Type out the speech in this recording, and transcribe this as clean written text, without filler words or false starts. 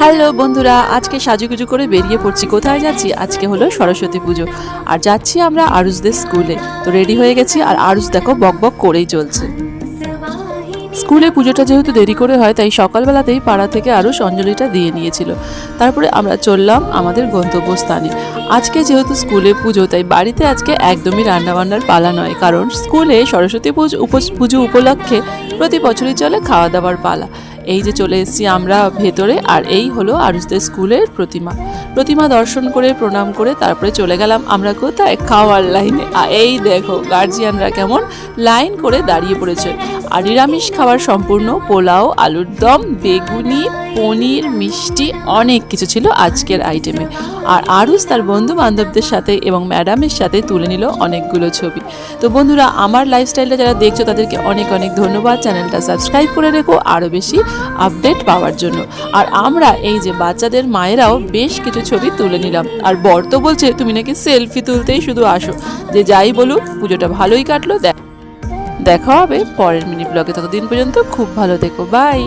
Hello বন্ধুরা, আজকে সাজুগুজু করে বেরিয়ে পড়ছি। কোথায় যাচ্ছি? আজকে হলো সরস্বতী পুজো আর যাচ্ছি আমরা আরুষদের স্কুলে। তো রেডি হয়ে গেছি আর আরুষ দেখো বকবক করেই চলছে। স্কুলে পুজোটা যেহেতু দেরি করে হয় তাই সকালবেলাতেই পাড়া থেকে আরুষ অঞ্জলিটা দিয়ে নিয়েছিল। তারপরে আমরা চললাম আমাদের গন্তব্যস্থানে। আজকে যেহেতু স্কুলে পুজো তাই বাড়িতে আজকে একদমই রান্নাবান্নার পালা নয়, কারণ স্কুলে সরস্বতী পুজো উপলক্ষে প্রতি বছরই চলে খাওয়া দাওয়ার পালা। এই যে চলে এসেছি আমরা ভেতরে, আর এই হলো আরুষদের স্কুলের প্রতিমা দর্শন করে প্রণাম করে তারপরে চলে গেলাম আমরা কোথায়? খাওয়ার লাইনে। আর এই দেখো গার্জিয়ানরা কেমন লাইন করে দাঁড়িয়ে পড়েছে। আর নিরামিষ খাবার সম্পূর্ণ পোলাও, আলুর দম, বেগুনি, পনির, মিষ্টি অনেক কিছু ছিল আজকের আইটেমে। আর আরুষ তার বন্ধু বান্ধবদের সাথে এবং ম্যাডামের সাথে তুলে নিল অনেকগুলো ছবি। তো বন্ধুরা, আমার লাইফস্টাইলটা যারা দেখছো তাদেরকে অনেক অনেক ধন্যবাদ। চ্যানেলটা সাবস্ক্রাইব করে রেখো আরও বেশি আপডেট পাওয়ার জন্য। আর আমরা এই যে বাচ্চাদের মায়েরাও বেশ কিছু ছবি তুলে নিলাম। আর বর তো বলছে তুমি নাকি সেলফি তুলতেই শুধু আসো। যে যাই বলুক, পুজোটা ভালোই কাটলো। দেখা হবে পরের মিনি ব্লগে। ততদিন পর্যন্ত খুব ভালো থেকো। বাই।